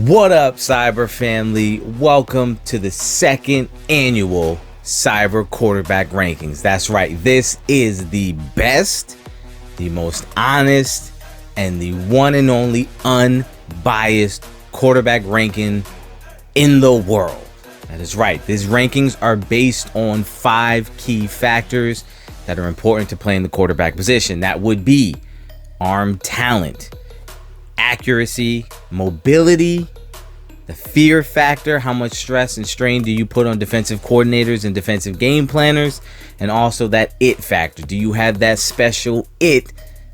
What up, S.I.B.R family? Welcome to the second annual S.I.B.R quarterback rankings. That's right, this is the best, the most honest, and the one and only unbiased quarterback ranking in the world. That is right, these rankings are based on 5 key factors that are important to playing the quarterback position. That would be arm talent, accuracy, mobility, the fear factor, how much stress and strain do you put on defensive coordinators and defensive game planners, and also that it factor. Do you have that special it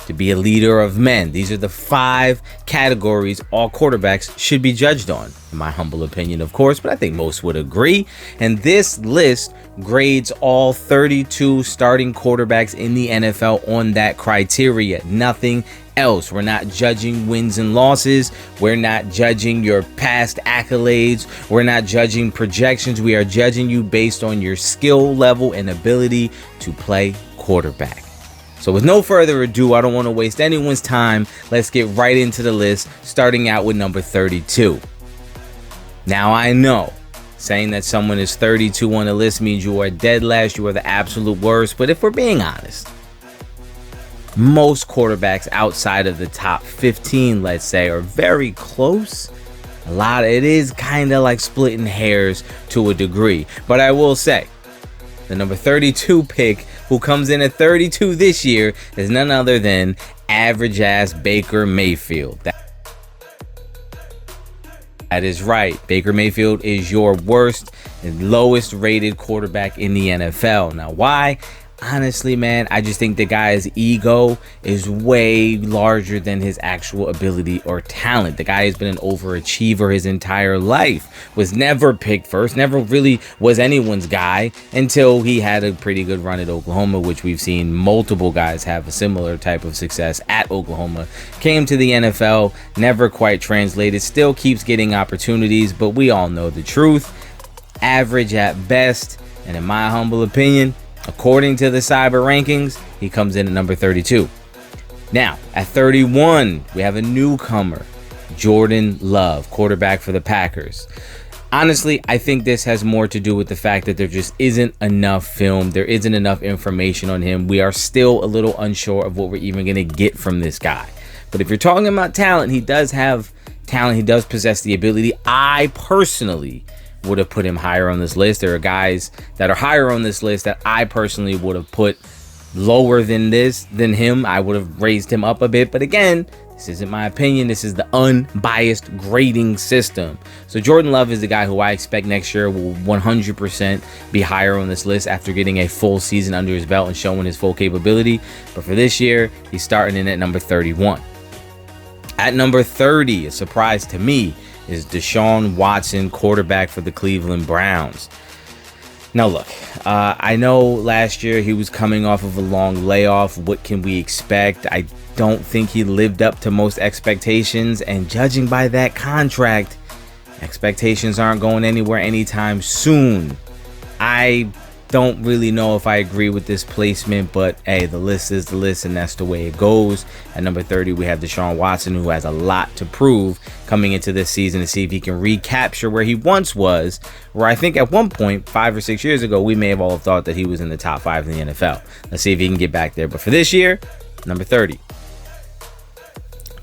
to be a leader of men? These are the 5 categories all quarterbacks should be judged on, in my humble opinion, of course, but I think most would agree. And this list grades all 32 starting quarterbacks in the NFL on that criteria, nothing else. We're not judging wins and losses. We're not judging your past accolades. We're not judging projections. We are judging you based on your skill level and ability to play quarterback. So with no further ado, I don't want to waste anyone's time. Let's get right into the list, starting out with number 32. Now, I know saying that someone is 32 on the list means you are dead last, you are the absolute worst, but if we're being honest, most quarterbacks outside of the top 15, let's say, are very close. It is kind of like splitting hairs to a degree. But I will say, the number 32 pick, who comes in at 32 this year, is none other than average-ass Baker Mayfield. That is right. Baker Mayfield is your worst and lowest rated quarterback in the NFL. Now, why? Honestly, man, I just think the guy's ego is way larger than his actual ability or talent. The guy has been an overachiever his entire life, was never picked first, never really was anyone's guy until he had a pretty good run at Oklahoma, which we've seen multiple guys have a similar type of success at Oklahoma. Came to the NFL, never quite translated, still keeps getting opportunities, but we all know the truth. Average at best, and in my humble opinion, according to the S.I.B.R rankings, he comes in at number 32. Now, at 31, we have a newcomer, Jordan Love, quarterback for the Packers. Honestly, I think this has more to do with the fact that there just isn't enough film. There isn't enough information on him. We are still a little unsure of what we're even going to get from this guy. But if you're talking about talent, he does have talent. He does possess the ability. I personally would have put him higher on this list. There are guys that are higher on this list that I personally would have put lower than him. I would have raised him up a bit. But again, this isn't my opinion. This is the unbiased grading system. So Jordan Love is the guy who I expect next year will 100% be higher on this list after getting a full season under his belt and showing his full capability. But for this year, he's starting in at number 31. At number 30, a surprise to me, is DeShaun Watson, quarterback for the Cleveland Browns. Now look, I know last year he was coming off of a long layoff. What can we expect? I don't think he lived up to most expectations, and judging by that contract, expectations aren't going anywhere anytime soon. I don't really know if I agree with this placement, but hey, the list is the list, and that's the way it goes. At number 30, we have DeShaun Watson, who has a lot to prove coming into this season to see if he can recapture where he once was, where I think at one point, 5 or 6 years ago, we may have all thought that he was in the top 5 in the NFL. Let's see if he can get back there. But for this year, number 30.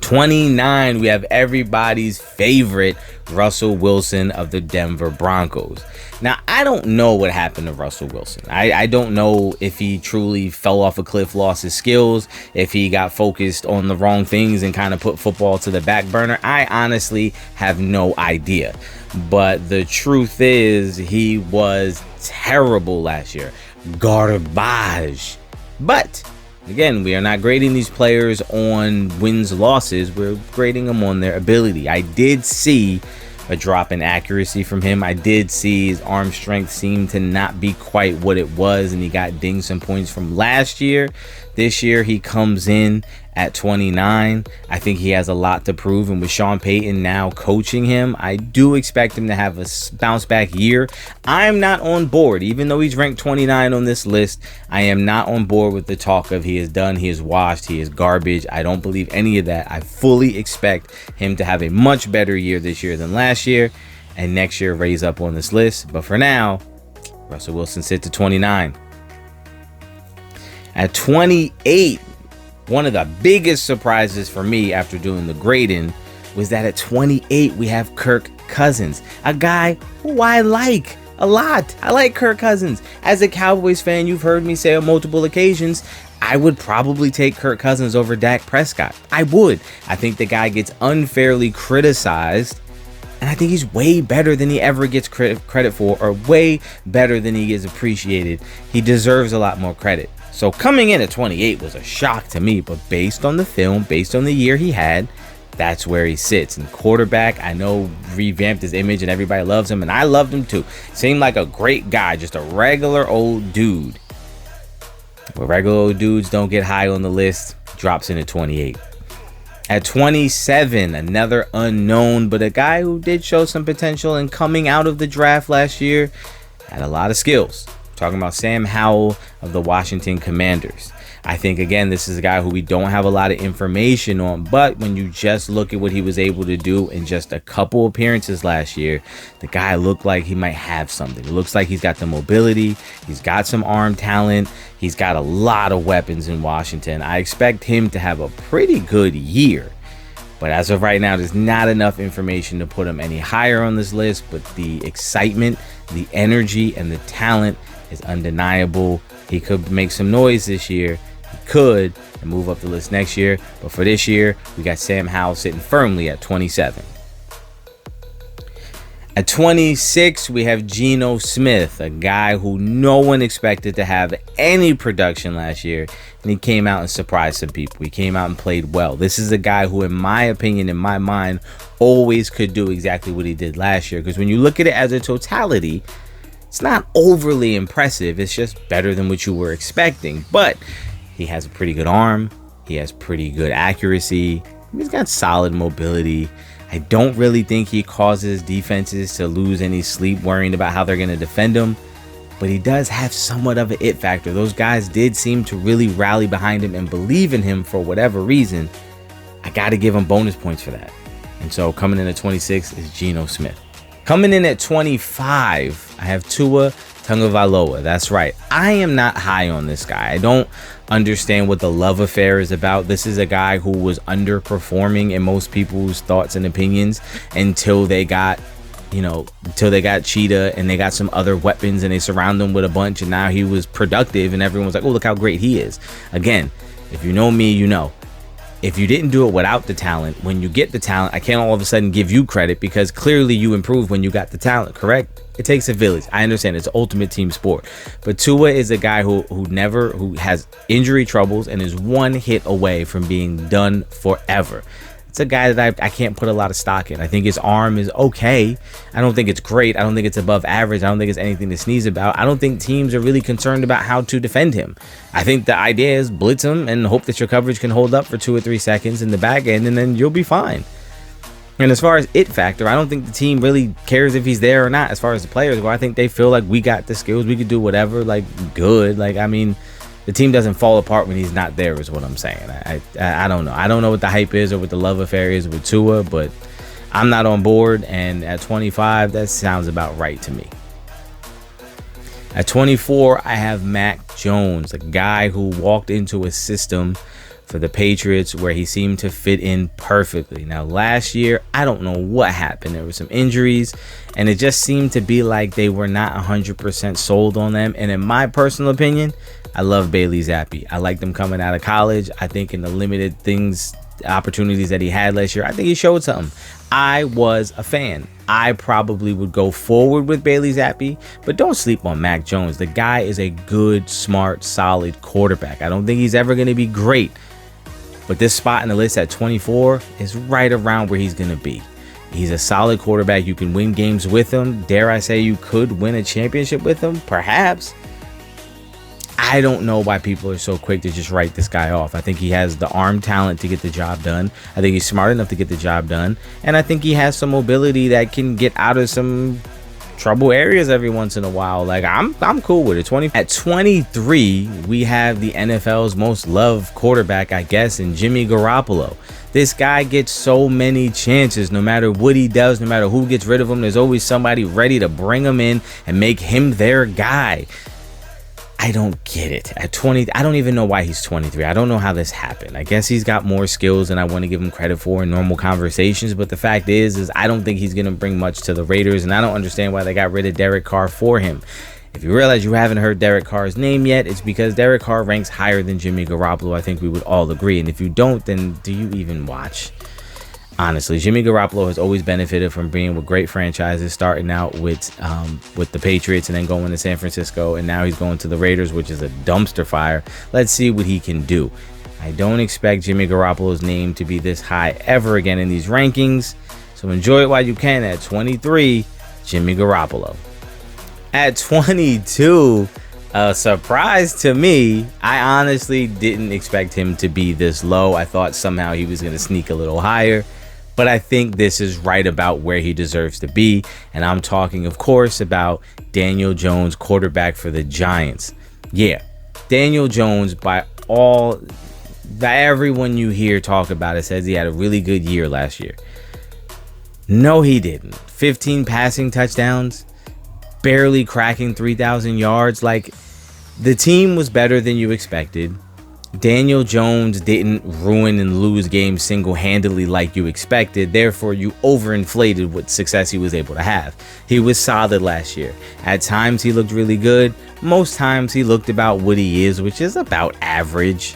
29, we have everybody's favorite Russell Wilson of the Denver Broncos. Now, I don't know what happened to Russell Wilson. I don't know if he truly fell off a cliff, lost his skills, if he got focused on the wrong things and kind of put football to the back burner. I honestly have no idea. But the truth is, he was terrible last year. Garbage. But again, we are not grading these players on wins, losses. We're grading them on their ability. I did see a drop in accuracy from him. I did see his arm strength seem to not be quite what it was, and he got dinged some points from last year. This year, he comes in At 29, I think he has a lot to prove, and with Sean Payton now coaching him, I do expect him to have a bounce back year. I'm not on board, even though he's ranked 29 on this list. I am not on board with the talk of he is done, he is washed, he is garbage. I don't believe any of that. I fully expect him to have a much better year this year than last year, and next year raise up on this list. But for now, Russell Wilson sits at 29. At 28, one of the biggest surprises for me after doing the grading was that at 28, we have Kirk Cousins, a guy who I like a lot. I like Kirk Cousins. As a Cowboys fan, you've heard me say on multiple occasions, I would probably take Kirk Cousins over Dak Prescott. I would. I think the guy gets unfairly criticized, and I think he's way better than he ever gets credit for, or way better than he is appreciated. He deserves a lot more credit. So coming in at 28 was a shock to me, but based on the film, based on the year he had, that's where he sits. And quarterback, I know, revamped his image and everybody loves him, and I loved him too. Seemed like a great guy, just a regular old dude. But regular old dudes don't get high on the list. Drops in at 28. At 27, another unknown, but a guy who did show some potential in coming out of the draft last year, had a lot of skills. Talking about Sam Howell of the Washington Commanders. I think, again, this is a guy who we don't have a lot of information on, but when you just look at what he was able to do in just a couple appearances last year, the guy looked like he might have something. It looks like he's got the mobility, he's got some arm talent, he's got a lot of weapons in Washington. I expect him to have a pretty good year. But as of right now, there's not enough information to put him any higher on this list, but the excitement, the energy, and the talent is undeniable. He could make some noise this year. He could, and move up the list next year. But for this year, we got Sam Howell sitting firmly at 27. At 26, we have Gino Smith, a guy who no one expected to have any production last year, and he came out and surprised some people. He came out and played well. This is a guy who, in my opinion, in my mind, always could do exactly what he did last year, because when you look at it as a totality, it's not overly impressive. It's just better than what you were expecting. But he has a pretty good arm. He has pretty good accuracy. He's got solid mobility. I don't really think he causes defenses to lose any sleep worrying about how they're going to defend him. But he does have somewhat of an it factor. Those guys did seem to really rally behind him and believe in him for whatever reason. I got to give him bonus points for that. And so coming in at 26 is Gino Smith. Coming in at 25, I have Tua Taga. That's right. I am not high on this guy. I don't understand what the love affair is about. This is a guy who was underperforming in most people's thoughts and opinions until they got, Cheetah and they got some other weapons and they surround him with a bunch, and now he was productive and everyone was like, oh, look how great he is. Again, if you know me, you know. If you didn't do it without the talent, when you get the talent, I can't all of a sudden give you credit because clearly you improved when you got the talent, correct? It takes a village. I understand it's ultimate team sport. But Tua is a guy who has injury troubles and is one hit away from being done forever. It's a guy that I can't put a lot of stock in. I think his arm is okay. I don't think it's great. I don't think it's above average. I don't think it's anything to sneeze about. I don't think teams are really concerned about how to defend him. I think the idea is blitz him and hope that your coverage can hold up for 2 or 3 seconds in the back end, and then you'll be fine. And as far as it factor, I don't think the team really cares if he's there or not. As far as the players go, I think they feel like we got the skills. We could do whatever, good. The team doesn't fall apart when he's not there is what I'm saying. I don't know. I don't know what the hype is or what the love affair is with Tua, but I'm not on board. And at 25, that sounds about right to me. At 24, I have Mac Jones, a guy who walked into a system for the Patriots where he seemed to fit in perfectly. Now, last year, I don't know what happened. There were some injuries, and it just seemed to be like they were not 100% sold on them. And in my personal opinion, I love Bailey Zappi. I liked him coming out of college. I think in the limited opportunities that he had last year, I think he showed something. I was a fan. I probably would go forward with Bailey Zappi, but don't sleep on Mac Jones. The guy is a good, smart, solid quarterback. I don't think he's ever going to be great, but this spot in the list at 24 is right around where he's going to be. He's a solid quarterback. You can win games with him. Dare I say you could win a championship with him? Perhaps. I don't know why people are so quick to just write this guy off. I think he has the arm talent to get the job done. I think he's smart enough to get the job done. And I think he has some mobility that can get out of some trouble areas every once in a while. Like, I'm cool with it. At 23, we have the NFL's most loved quarterback, I guess, in Jimmy Garoppolo. This guy gets so many chances. No matter what he does, no matter who gets rid of him, there's always somebody ready to bring him in and make him their guy. I don't get it. At 20, I don't even know why he's 23. I don't know how this happened. I guess he's got more skills than I want to give him credit for in normal conversations. But the fact is I don't think he's going to bring much to the Raiders. And I don't understand why they got rid of Derek Carr for him. If you realize you haven't heard Derek Carr's name yet, it's because Derek Carr ranks higher than Jimmy Garoppolo. I think we would all agree. And if you don't, then do you even watch? Honestly, Jimmy Garoppolo has always benefited from being with great franchises, starting out with the Patriots and then going to San Francisco, and now he's going to the Raiders, which is a dumpster fire. Let's see what he can do. I don't expect Jimmy Garoppolo's name to be this high ever again in these rankings, so enjoy it while you can. At 23, Jimmy Garoppolo. At 22, a surprise to me. I honestly didn't expect him to be this low. I thought somehow he was going to sneak a little higher. But I think this is right about where he deserves to be. And I'm talking, of course, about Daniel Jones, quarterback for the Giants. Yeah, Daniel Jones, by everyone you hear talk about it, says he had a really good year last year. No, he didn't. 15 passing touchdowns, barely cracking 3,000 yards. Like, the team was better than you expected. Daniel Jones didn't ruin and lose games single-handedly like you expected. Therefore, you overinflated what success he was able to have. He was solid last year. At times, he looked really good. Most times, he looked about what he is, which is about average.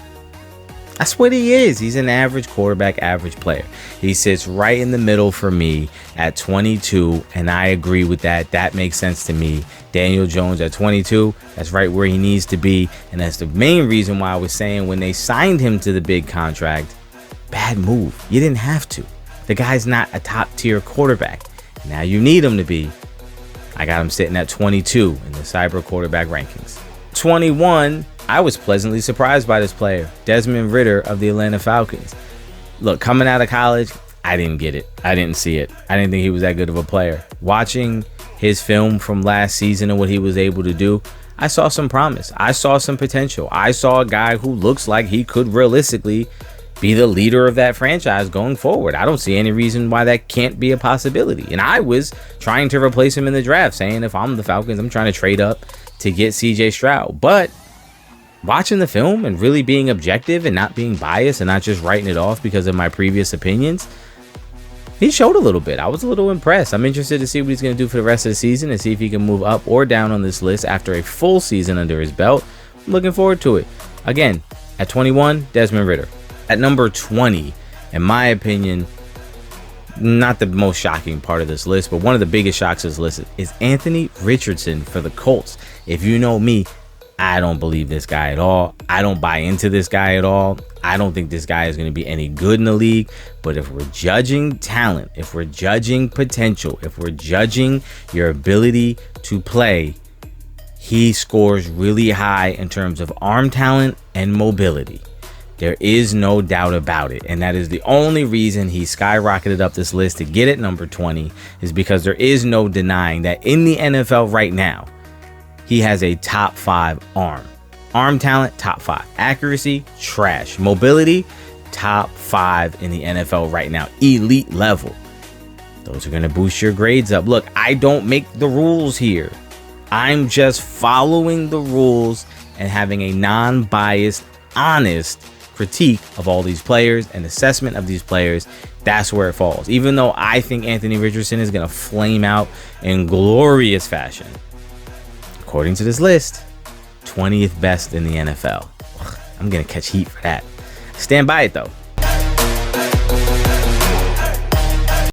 That's what he is. He's an average quarterback, average player. He sits right in the middle for me at 22, and I agree with that. That makes sense to me. Daniel Jones at 22, that's right where he needs to be, and that's the main reason why I was saying when they signed him to the big contract, bad move. You didn't have to. The guy's not a top-tier quarterback. Now you need him to be. I got him sitting at 22 in the S.I.B.R quarterback rankings. 21, I was pleasantly surprised by this player, Desmond Ritter of the Atlanta Falcons. Look, coming out of college, I didn't get it. I didn't see it. I didn't think he was that good of a player. Watching his film from last season and what he was able to do, I saw some promise. I saw some potential. I saw a guy who looks like he could realistically be the leader of that franchise going forward. I don't see any reason why that can't be a possibility. And I was trying to replace him in the draft, saying if I'm the Falcons, I'm trying to trade up to get CJ Stroud. But watching the film and really being objective and not being biased and not just writing it off because of my previous opinions, he showed a little bit. I was a little impressed. I'm interested to see what he's going to do for the rest of the season and see if he can move up or down on this list after a full season under his belt. I'm looking forward to it. Again, at 21, Desmond Ritter. At number 20, in my opinion, not the most shocking part of this list, but one of the biggest shocks of this list is Anthony Richardson for the Colts. If you know me, I don't believe this guy at all. I don't buy into this guy at all. I don't think this guy is going to be any good in the league. But if we're judging talent, if we're judging potential, if we're judging your ability to play, he scores really high in terms of arm talent and mobility. There is no doubt about it. And that is the only reason he skyrocketed up this list to get at number 20, is because there is no denying that in the NFL right now, he has a top 5 arm. Arm talent, top 5. Accuracy, trash. Mobility, top 5 in the NFL right now. Elite level. Those are going to boost your grades up. Look, I don't make the rules here. I'm just following the rules and having a non-biased, honest critique of all these players and assessment of these players. That's where it falls. Even though I think Anthony Richardson is going to flame out in glorious fashion, according to this list, 20th best in the NFL. I'm going to catch heat for that. Stand by it, though.